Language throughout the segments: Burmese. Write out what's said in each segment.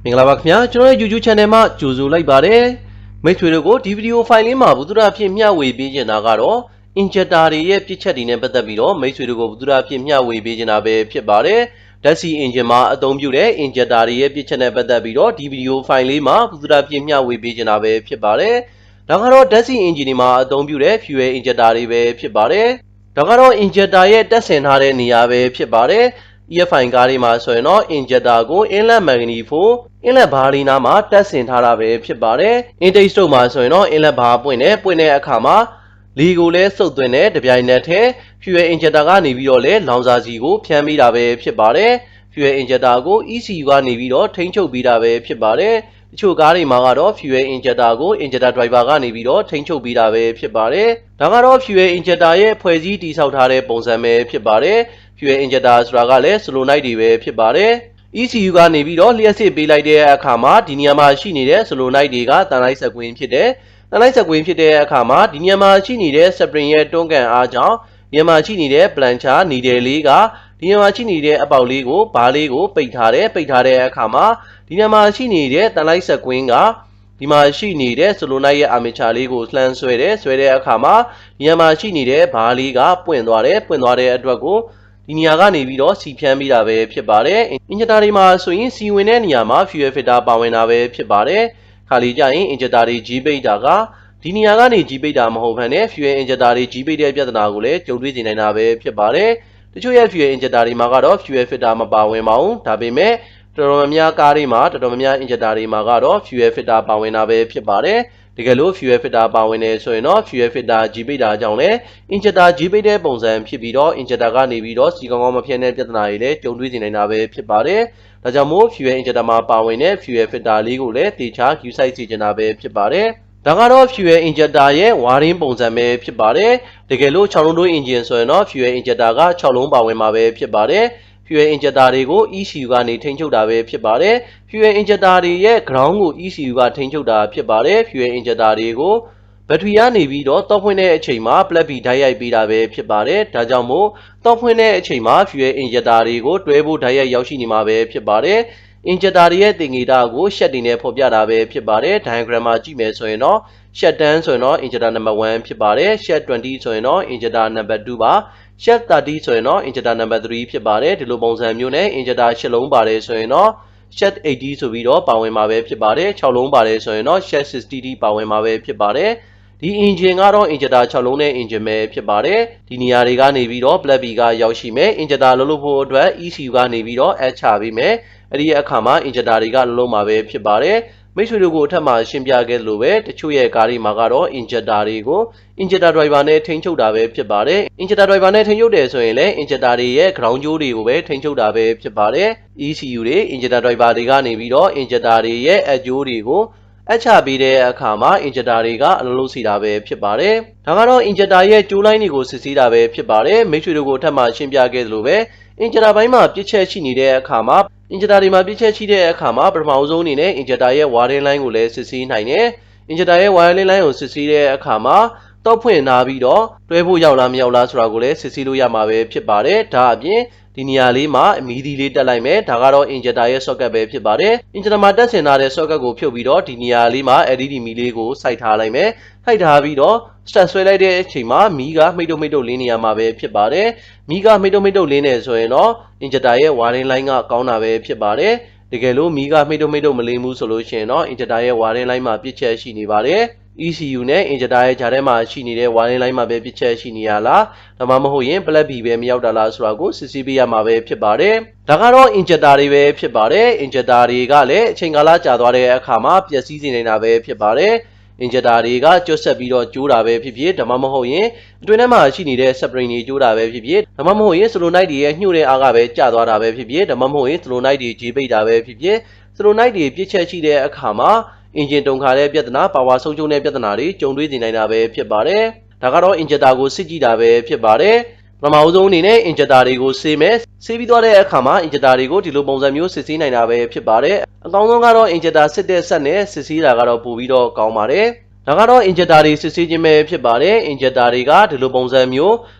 မင်္ဂလာပါခင်ဗျာကျွန်တော်ရဲ့ YouTube channel မှာကြိုဆိုလိုက်ပါတယ်မိတ်ဆွေတို့ကိုဒီဗီဒီယိုဖိုင်လေးမှာဘုသူဒ္ဓအဖြစ်မျှဝေပေးချင်တာကတော့ Injector တွေရဲ့ပြစ်ချက်တွေနဲ့ပတ်သက်ပြီးတော့မိတ်ဆွေတို့ကိုဘုသူဒ္ဓအဖြစ်မျှဝေပေးချင်တာပဲဖြစ်ပါတယ်ဓာတ်ဆီ engine မှာအသုံးပြုတဲ့ Injector တွေရဲ့ပြစ်ချက်နဲ့ပတ်သက်ပြီးတော့ဒီဗီဒီယိုဖိုင်လေးမှာဘုသူဒ္ဓအဖြစ်မျှဝေပေးချင်တာပဲဖြစ်ပါတယ်ဒါကတော့ဓာတ်ဆီ engine တွေမှာအသုံးပြုတဲ့ fuel injector တွေပဲဖြစ်ပါတယ်ဒါကတော့ Injector ရဲ့တက်ဆင်ထားတဲ့နေရာပဲဖြစ်ပါတယ် EFI ကားလေးမှာဆိုရင်တော့ Injector ကို inlet manifold inlet bar လေးနားမှာတက်ဆင်ထားတာပဲဖြစ်ပါတယ် intake stroke မှာဆိုရင်တော့ inlet bar ပွင့်တဲ့အခါမှာလီကိုလည်းစုပ်သွင်းတဲ့တပြိုင်နက်တည်း fuel injector ကနေပြီးတော့လည်းလောင်စာဆီကိုဖြန်းပေးတာပဲဖြစ်ပါတယ် fuel injector ကို ECU ကနေပြီးတော့ထိန်းချုပ်ပေးတာပဲဖြစ်ပါတယ်တချို့ကားတွေမှာကတော့ fuel injector ကို injector driver ကနေပြီးတော့ထိန်းချုပ်ပေးတာပဲဖြစ်ပါတယ်ဒါကတော့ fuel injector ရဲ့ဖွဲ့စည်းတည်ဆောက်ထားတဲ့ပုံစံပဲဖြစ်ပါတယ် fuel injector ဆိုတာကလည်း solenoid တွေပဲဖြစ်ပါတယ် ECU ကနေပြီးတော့လျှက်စစ်ပေးလိုက်တဲ့အခါမှာဒီနေရာမှာရှိနေတဲ့ solenoid တွေကတန်လိုက်စက်ကွင်းဖြစ်တယ်တန်လိုက်စက်ကွင်းဖြစ်တဲ့အခါမှာဒီနေရာမှာရှိနေတဲ့ spring ရဲ့တွန်းကန်အားကြောင့်ဒီနေရာမှာရှိနေတဲ့ plancher needle လေးကဒီနေရာမှာရှိနေတဲ့အပေါက်လေးကိုဘားလေးကိုပိတ်ထားတဲ့အခါမှာဒီနေရာမှာရှိနေတဲ့တန်လိုက်စက်ကွင်းကဒီမှာရှိနေတဲ့ solenoid ရဲ့ armature လေးကိုလှမ်းဆွဲတဲ့အခါမှာဒီနေရာမှာရှိနေတဲ့ဘားလေးကပွင့်သွားတဲ့အတွက်ကိုဒီနေရာကနေပြီးတော့စီဖြန်းပေးတာပဲဖြစ်ပါတယ် injector တွေမှာဆိုရင်စီဝင်တဲ့နေရာမှာ fuel filter ပါဝင်တာပဲဖြစ်ပါတယ်ခါလီကြရင် injector တွေကြီးပိတ်တာကဒီနေရာကနေကြီးပိတ်တာမဟုတ်ဘဲနဲ့ fuel injector တွေကြီးပိတ်တဲ့ပြဿနာကိုလည်းကြုံတွေ့နေနိုင်တာပဲဖြစ်ပါတယ်တချို့ရဲ့ fuel injector တွေမှာကတော့ fuel filter မပါဝင်ပါဘူးဒါပေမဲ့တော်တော်များကားတွေမှာတော်တော်များ injector တွေမှာကတော့ fuel filter ပါဝင်တာပဲဖြစ်ပါတယ်တကယ်လို့ fuel filter ပါဝင်နေဆိုရင်တော့ fuel filter ကြီးပိတ်တာကြောင့်လည်း injector ကြီးပိတ်တဲ့ပုံစံဖြစ်ပြီးတော့ injector ကနေပြီးတော့စီကောင်းကောင်းမဖြန်းတဲ့ပြဿနာတွေလည်းကြုံတွေ့နေနိုင်တာပဲဖြစ်ပါတယ်ဒါကြောင့်မို့ fuel injector မှာပါဝင်တဲ့ fuel filter လေးကိုလည်းတေချာ Q size စီချင်တာပဲဖြစ်ပါတယ်ဒါကတော့ fuel injector ရဲ့ wiring ပုံစံပဲဖြစ်ပါတယ်တကယ်လို့6လုံးတွင်း engine ဆိုရင်တော့ fuel injector က6လုံးပါဝင်မှာပဲဖြစ်ပါတယ်fuel injector တွေကို ECU ကနေထိန်းချုပ်တာပဲဖြစ်ပါတယ် fuel injector တွေရဲ့ ground ကို ECU ကထိန်းချုပ်တာဖြစ်ပါတယ် fuel injector တွေကိုဘက်ထရီကနေပြီးတော့တောက်ဖွင့်တဲ့အချိန်မှာ plug ဓာတ်ရိုက်ပေးတာပဲဖြစ်ပါတယ်ဒါကြောင့်မို့တောက်ဖွင့်တဲ့အချိန်မှာ fuel injector တွေကိုတွဲဖို့ဓာတ်ရိုက်ရောက်ရှိနေမှာပဲဖြစ်ပါတယ် injector တွေရဲ့သင်္ကေတကို shed တွေနဲ့ဖော်ပြတာပဲဖြစ်ပါတယ် diagram မှာကြည့်မယ်ဆိုရင်တော့ shed 10ဆိုရင်တော့ injector number 1ဖြစ်ပါတယ် shed 20ဆိုရင်တော့ injector number 2ပါshed 30ဆိုရင်တော့ injector number 3ဖြစ်ပါတယ်ဒီလိုပုံစံမျိုးနဲ့ injector 8လုံးပါတယ်ဆိုရင်တော့ shed 80ဆိုပြီးတော့ပါဝင်မှာပဲဖြစ်ပါတယ်6လုံးပါတယ်ဆိုရင်တော့ shed 60D ပါဝင်မှာပဲဖြစ်ပါတယ်ဒီ engine ကတော့ injector 6လုံးနဲ့ engine ပဲဖြစ်ပါတယ်ဒီနေရာတွေကနေပြီးတော့ plug B ကရောက်ရှိမယ် injector လုပ်ဖို့အတွက် ECU ကနေပြီးတော့ add ချပေးမယ်အဲ့ဒီအခါမှာ injector တွေကလုံးမှာပဲဖြစ်ပါတယ်မိတ်ဆွေတို့ကိုအထက်မှာရှင်းပြခဲ့လို့ပဲတချို့ရဲ့ကားတွေမှာကတော့ injector တွေကို injector driver နဲ့ထိန်းချုပ်တာပဲဖြစ်ပါတယ် injector driver နဲ့ထိန်းချုပ်တယ်ဆိုရင်လည်း injector တွေရဲ့ ground ကြိုးတွေကိုပဲထိန်းချုပ်တာပဲဖြစ်ပါတယ် ECU တွေ injector driver တွေကနေပြီးတော့ injector တွေရဲ့အကြိုးတွေကိုအချပေးတဲ့အခါမှာ injector တွေကအလုံးလုံးစီတာပဲဖြစ်ပါတယ်ဒါကတော့ injector ရဲ့ကြိုးလိုင်းတွေကိုစစ်ဆေးတာပဲဖြစ်ပါတယ်မိတ်ဆွေတို့ကိုအထက်မှာရှင်းပြခဲ့လို့ပဲ injector ဘိုင်းမှာပြစ်ချက်ရှိနေတဲ့အခါမှာinjector တွေမှာပြစ်ချက်ရှိတဲ့အခါမှာပထမဆုံးအနေနဲ့ injector ရဲ့ wiring line ကိုလည်းစစ်ဆေးနိုင်တယ် injector ရဲ့ wiring line ကိုစစ်ဆေးတဲ့အခါမှာတောက်ဖွင့်လာပြီးတော့တွဲဖို့ရောက်လားမရောက်လားဆိုတာကိုလည်းစစ်ဆေးလို့ရမှာပဲဖြစ်ပါတယ်ဒါအပြင်ဒီနေရာလေးမှာအမီဒီလေးတက်လိုက်မယ်ဒါကတော့ injector ရဲ့ socket ပဲဖြစ်ပါတယ် injector မှာတက်ဆင်ထားတဲ့ socket ကိုဖြုတ်ပြီးတော့ဒီနေရာလေးမှာ LED မီလေးကိုစိုက်ထားလိုက်မယ်စိုက်ထားပြီးတော့ start ဆွဲလိုက်တဲ့အချိန်မှာမီးကမိတ်တုပ်လင်းနေရမှာပဲဖြစ်ပါတယ်မီးကမိတ်တုပ်လင်းနေဆိုရင်တော့ injector ရဲ့ wiring line ကကောင်းတာပဲဖြစ်ပါတယ်တကယ်လို့မီးကမိတ်တုပ်မလင်းဘူးဆိုလို့ရှိရင်တော့ injector ရဲ့ wiring line မှာပြစ်ချက်ရှိနေပါတယ်ECU နဲ့ injector ရဲ့ဂျာထဲမှာရှိနေတဲ့ wiring line မှာပဲပြစ်ချက်ရှိနေရလားဒါမှမဟုတ်ရင် plug B ပဲမရောက်တာလားဆိုတာကိုစစ်ဆေးပေးရမှာပဲဖြစ်ပါတယ်ဒါကတော့ injector တွေပဲဖြစ်ပါတယ် injector တွေကလည်းအချိန်ကာလကြာသွားတဲ့အခါမှာပျက်စီးနေနေတာပဲဖြစ်ပါတယ် injector တွေကကျွတ်ဆက်ပြီးတော့ကျိုးတာပဲဖြစ်ဖြစ်ဒါမှမဟုတ်ရင်အတွင်းထဲမှာရှိနေတဲ့ spring တွေကျိုးတာပဲဖြစ်ဖြစ်ဒါမှမဟုတ်ရင် solenoid တွေရဲ့ညှို့တဲ့အားကပဲကျသွားတာပဲဖြစ်ဖြစ်ဒါမှမဟုတ်ရင် solenoid တွေကြီးပိတ်တာပဲဖြစ်ဖြစ် solenoid တွေပြစ်ချက်ရှိတဲ့အခါမှာengine တုံခါတဲ့ပြဿနာ power ဆုံးရှုံးတဲ့ပြဿနာတွေကြုံတွေ့နေနိုင်တာပဲဖြစ်ပါတယ်ဒါကတော့ injector ကိုစစ်ကြည့်တာပဲဖြစ်ပါတယ်ပထမဆုံးအနေနဲ့ injector တွေကိုဆေးမယ်ဆေးပြီးသွားတဲ့အခါမှာ injector တွေကိုဒီလိုပုံစံမျိုးစစ်ဆေးနိုင်တာပဲဖြစ်ပါတယ်အကောင်းဆုံးကတော့ injector စစ်တဲ့ဆက်နဲ့စစ်ဆေးတာကတော့ပိုပြီးတော့ကောင်းပါတယ်ဒါကတော့ injector တွေစစ်ဆေးခြင်းပဲဖြစ်ပါတယ် injector တွေကဒီလိုပုံစံမျိုး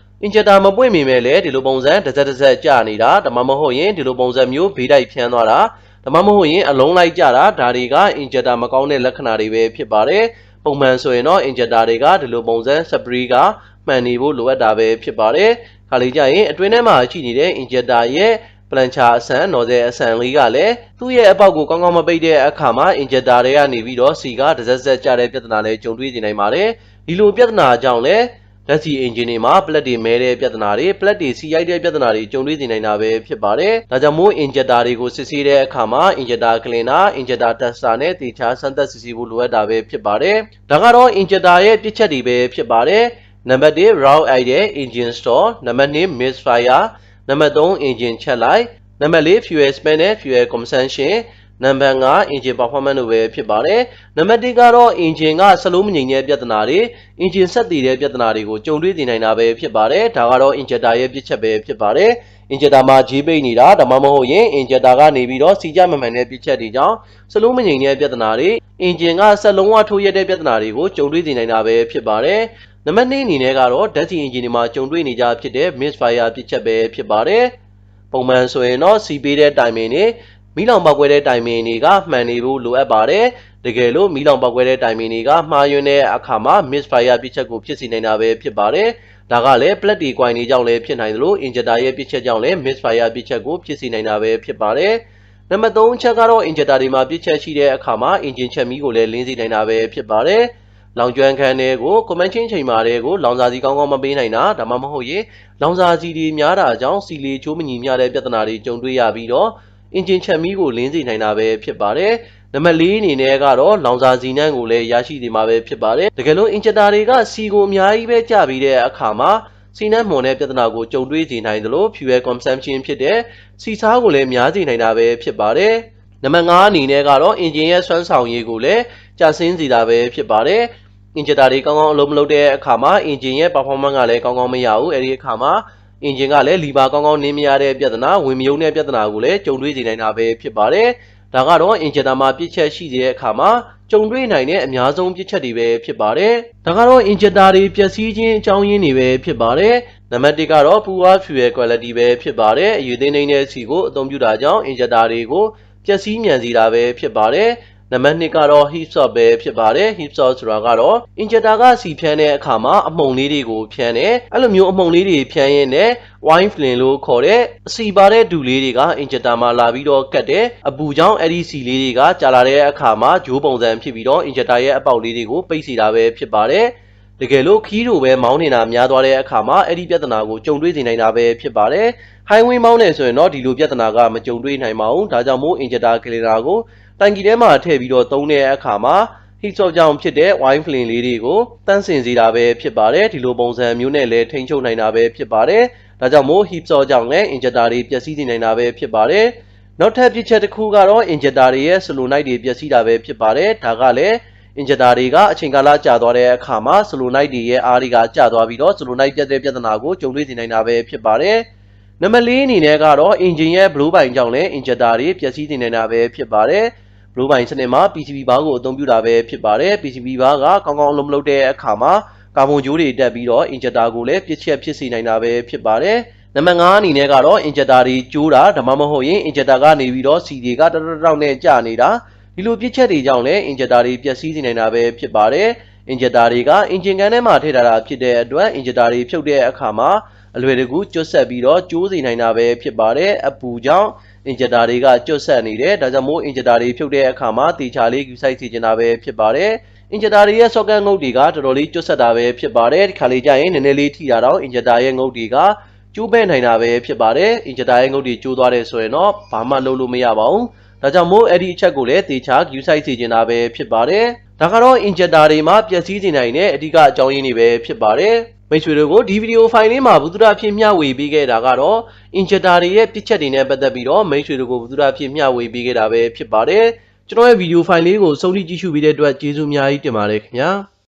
injector မပွင့်မိမဲ့လေဒီလိုပုံစံတစ်စက်ကြာနေတာဒါမှမဟုတ်ရင်ဒီလိုပုံစံမျိုးဘေးတိုက်ဖြန်းသွားတာ ဒါမှမဟုတ်ရင်အလုံးလိုက်ကြတာဒါတွေက injector မကောင်းတဲ့လက္ခဏာတွေပဲဖြစ်ပါတယ်ပုံမှန်ဆိုရင်တော့ injector တွေကဒီလိုပုံစံ spray ကမှန်နေဖို့လိုအပ်တာပဲဖြစ်ပါတယ်ခါလေးကြရင်အတွင်းထဲမှာရှိနေတဲ့ injector ရဲ့ပလန်ချာအဆန် nozzle အဆန်လေးကလည်းသူ့ရဲ့အပေါက်ကိုကောင်းကောင်းမပိတ်တဲ့အခါမှာ injector တွေကနေပြီးတော့စီကတစက်စက်ကျတဲ့ပြဿနာလည်းကြုံတွေ့နေနိုင်ပါတယ်ဒီလိုပြဿနာကြောင့်လည်းလက်စီ engine တွေမှာ plug တွေမဲတဲ့ပြဿနာတွေ plug တွေစီရိုက်တဲ့ပြဿနာတွေကြုံတွေ့နေနိုင်တာပဲဖြစ်ပါတယ်ဒါကြောင့်မို့ injector တွေကိုစစ်ဆေးတဲ့အခါမှာ injector cleaner injector tester နဲ့တေချာစမ်းသပ်စစ်ဆေးဖို့လိုအပ်တာပဲဖြစ်ပါတယ်ဒါကတော့ injector ရဲ့ပြစ်ချက်တွေပဲဖြစ်ပါတယ်နံပါတ်1 raw oil ရဲ့ engine store နံပါတ်2 misfire နံပါတ်3 engine check light နံပါတ်4 fuel spend နဲ့ fuel consumption နံပါတ်5 engine performance တို့ပဲဖြစ်ပါတယ်နံပါတ်1ကတော့ engine ကစလုံးမငြိမ်တဲ့ပြဿနာတွေ engine ဆက်တည်တဲ့ပြဿနာတွေကိုကြုံတွေ့နေနိုင်တာပဲဖြစ်ပါတယ်ဒါကတော့ injector ရဲ့ပြစ်ချက်ပဲဖြစ်ပါတယ် injector မှာဂျီးပိတ်နေတာဒါမှမဟုတ်ရင် injector ကနေပြီးတော့စီကြမမှန်တဲ့ပြစ်ချက်တွေကြောင့်စလုံးမငြိမ်တဲ့ပြဿနာတွေ engine ကဆက်လုံးဝထိုးရတဲ့ပြဿနာတွေကိုကြုံတွေ့နေနိုင်တာပဲဖြစ်ပါတယ်နံပါတ်2အနေနဲ့ကတော့ဓာတ်ဆီ engine တွေမှာကြုံတွေ့နေကြဖြစ်တဲ့ misfire ပြစ်ချက်ပဲဖြစ်ပါတယ်ပုံမှန်ဆိုရင်တော့စီပေးတဲ့တိုင်မင်တွေမီးလောင်ပေါက်ကွဲတဲ့တိုင်မင်တွေကမှန်နေဖို့လိုအပ်ပါတယ်တကယ်လို့မီးလောင်ပေါက်ကွဲတဲ့တိုင်မင်တွေကမှားယွင်းတဲ့အခါမှာ misfire ပြစ်ချက်ကိုဖြစ်စေနိုင်တာပဲဖြစ်ပါတယ်ဒါကလည်း plug တွေကွိုင်နေကြောင့်လည်းဖြစ်နိုင်သလို injector ရဲ့ပြစ်ချက်ကြောင့်လည်း misfire ပြစ်ချက်ကိုဖြစ်စေနိုင်တာပဲဖြစ်ပါတယ်နံပါတ်3အချက်ကတော့ injector တွေမှာပြစ်ချက်ရှိတဲ့အခါမှာ engine ချက်မီးကိုလည်းလင်းစေနိုင်တာပဲဖြစ်ပါတယ်လောင်ကျွမ်းခန်းတွေကို command ချင်းချိန်မာတွေကိုလောင်စာစီကောင်းကောင်းမပေးနိုင်တာဒါမှမဟုတ်ရင်လောင်စာစီတွေများတာကြောင့်စီလေချိုးမညီမျှတဲ့ပြဿနာတွေကြုံတွေ့ရပြီးတော့ engine ချက်မီးကိုလင်းစေနိုင်တာပဲဖြစ်ပါတယ်နံပါတ်4အနေနဲ့ကတော့လောင်စာစီနှံကိုလည်းရရှိနေမှာပဲဖြစ်ပါတယ်တကယ်လို့ injector တွေကစီကိုအများကြီးပဲကျပြီးတဲ့အခါမှာစီနှံမွန်တဲ့ပြဿနာကိုကြုံတွေ့စေနိုင်သလို fuel consumption ဖြစ်တဲ့စီစားကိုလည်းများစေနိုင်တာပဲဖြစ်ပါတယ်နံပါတ်5အနေနဲ့ကတော့ engine ရဲ့စွမ်းဆောင်ရည်ကိုလည်းကျဆင်းစေတာပဲဖြစ်ပါတယ်injector တွေကောင်းကောင်းအလုပ်မလုပ်တဲ့အခါမှာ engine ရဲ့ performance ကလည်းကောင်းကောင်းမရဘူးအဲဒီအခါမှာ engine ကလည်း lever ကောင်းကောင်းနင်းမရတဲ့ပြဿနာဝင်မယုံတဲ့ပြဿနာကိုလည်းကြုံတွေ့စေနိုင်တာပဲဖြစ်ပါတယ်ဒါကတော့ injector မှာပြစ်ချက်ရှိတဲ့အခါမှာကြုံတွေ့နိုင်တဲ့အများဆုံးပြစ်ချက်တွေပဲဖြစ်ပါတယ်ဒါကတော့ injector တွေပျက်စီးခြင်းအကြောင်းရင်းတွေပဲဖြစ်ပါတယ်နံပါတ်1ကတော့ poor fuel quality ပဲဖြစ်ပါတယ်အယူသိမ်းတဲ့စီကိုအသုံးပြုတာကြောင့် injector တွေကိုပျက်စီးမြန်စေတာပဲဖြစ်ပါတယ်နံပါတ်2ကတော့ heat source ပဲဖြစ်ပါတယ် heat source ဆိုတာကတော့ injector ကစီဖြန်းတဲ့အခါမှာအမှုန်လေးတွေကိုဖြန်းတယ်အဲ့လိုမျိုးအမှုန်လေးတွေဖြန်းရင်းနဲ့ wine flame လို့ခေါ်တဲ့အစီပါတဲ့ဒူလေးတွေက injector မှာလာပြီးတော့ကတ်တယ်အပူကြောင့်အဲ့ဒီစီလေးတွေကကြာလာတဲ့အခါမှာဂျိုးပုံစံဖြစ်ပြီးတော့ injector ရဲ့အပေါက်လေးတွေကိုပိတ်စေတာပဲဖြစ်ပါတယ်တကယ်လို့ခီးတို့ပဲမောင်းနေတာများသွားတဲ့အခါမှာအဲ့ဒီပြဿနာကိုကြုံတွေ့စေနိုင်တာပဲဖြစ်ပါတယ် highway မောင်းနေဆိုရင်တော့ဒီလိုပြဿနာကမကြုံတွေ့နိုင်ပါဘူးဒါကြောင့်မို့ injector cleaner ကိုတိုင်ကီထဲမှာထည့်ပြီးတော့သုံးတဲ့အခါမှာ heat source ကြောင့်ဖြစ်တဲ့ wine flame လေးတွေကိုတန့်စင်စေတာပဲဖြစ်ပါတယ်ဒီလိုပုံစံမျိုးနဲ့လည်းထိန်းချုပ်နိုင်တာပဲဖြစ်ပါတယ်ဒါကြောင့်မို့ heat source ကြောင့်လည်း injector တွေပျက်စီးနိုင်တာပဲဖြစ်ပါတယ်နောက်ထပ်ပြစ်ချက်တစ်ခုကတော့ injector တွေရဲ့ solenoid တွေပျက်စီးတာပဲဖြစ်ပါတယ်ဒါကလည်း injector တွေကအချိန်ကာလကြာသွားတဲ့အခါမှာ solenoid တွေရဲ့အားတွေကကျသွားပြီးတော့ solenoid ပြတ်တဲ့ပြဿနာကိုကြုံတွေ့နိုင်တာပဲဖြစ်ပါတယ်နံပါတ်4အနေနဲ့ကတော့ engine ရဲ့ blow ပိုင်ကြောင့်လည်း injector တွေပျက်စီးနိုင်တာပဲဖြစ်ပါတယ် blow ပိုင်စနစ်မှာ PCB ဘားကိုအသုံးပြုတာပဲဖြစ်ပါတယ် PCB ဘားကကောင်းကောင်းအလုံးမလုပ်တဲ့အခါမှာကာဗွန်ကြိုးတွေတက်ပြီးတော့ injector ကိုလည်းပြစ်ချက်ဖြစ်စေနိုင်တာပဲဖြစ်ပါတယ်နံပါတ်5အနေနဲ့ကတော့ injector တွေကျိုးတာဒါမှမဟုတ်ရင် injector ကနေပြီးတော့ စီတွေကတောက်နဲ့ကျနေတာဒီလိုပြစ်ချက်တွေကြောင့်လည်း injector တွေပျက်စီးနိုင်တာပဲဖြစ်ပါတယ် injector တွေက engine ကန်ထဲမှာထည့်ထားတာဖြစ်တဲ့အတွက် injector တွေဖြုတ်တဲ့အခါမှာအလွယ်တကူကျွတ်ဆက်ပြီးတော့ကျိုးစေနိုင်တာပဲဖြစ်ပါတယ်အပူကြောင့် injector တွေကကျွတ်ဆက်နေတယ်ဒါကြောင့်မို့ injector တွေဖြုတ်တဲ့အခါမှာတေချာလေးယူဆိုင်စီချင်တာပဲဖြစ်ပါတယ် injector တွေရဲ့ socket ငုတ်တွေကတော်တော်လေးကျွတ်ဆက်တာပဲဖြစ်ပါတယ်ဒီခါလေးကျရင်နည်းနည်းလေးထိတာတော့ injector ရဲ့ငုတ်တွေကကျိုးပဲ့နိုင်တာပဲဖြစ်ပါတယ် injector ရဲ့ငုတ်တွေကျိုးသွားတယ်ဆိုရင်တော့ဘာမှလုပ်လို့မရပါဘူးဒါကြောင့်မို့အဲ့ဒီအချက်ကိုလည်းတေချာယူဆိုင်စီချင်တာပဲဖြစ်ပါတယ်ဒါကတော့ injector တွေမှာပျက်စီးစေနိုင်တဲ့အဓိကအကြောင်းရင်းတွေပဲဖြစ်ပါတယ်မိတ်ဆွေတို့ကိုဒီဗီဒီယိုဖိုင်လေးမှာဘုသူဒ္ဓအဖြစ်မျှဝေပေးခဲ့တာကတော့ injector တွေရဲ့ပြစ်ချက်တွေနဲ့ပတ်သက်ပြီးတော့မိတ်ဆွေတို့ကိုဘုသူဒ္ဓအဖြစ်မျှဝေပေးခဲ့တာပဲဖြစ်ပါတယ်ကျွန်တော်ရဲ့ဗီဒီယိုဖိုင်လေးကိုစုံထိကြည့်ရှုပေးတဲ့အတွက်ကျေးဇူးအများကြီးတင်ပါတယ်ခင်ဗျာ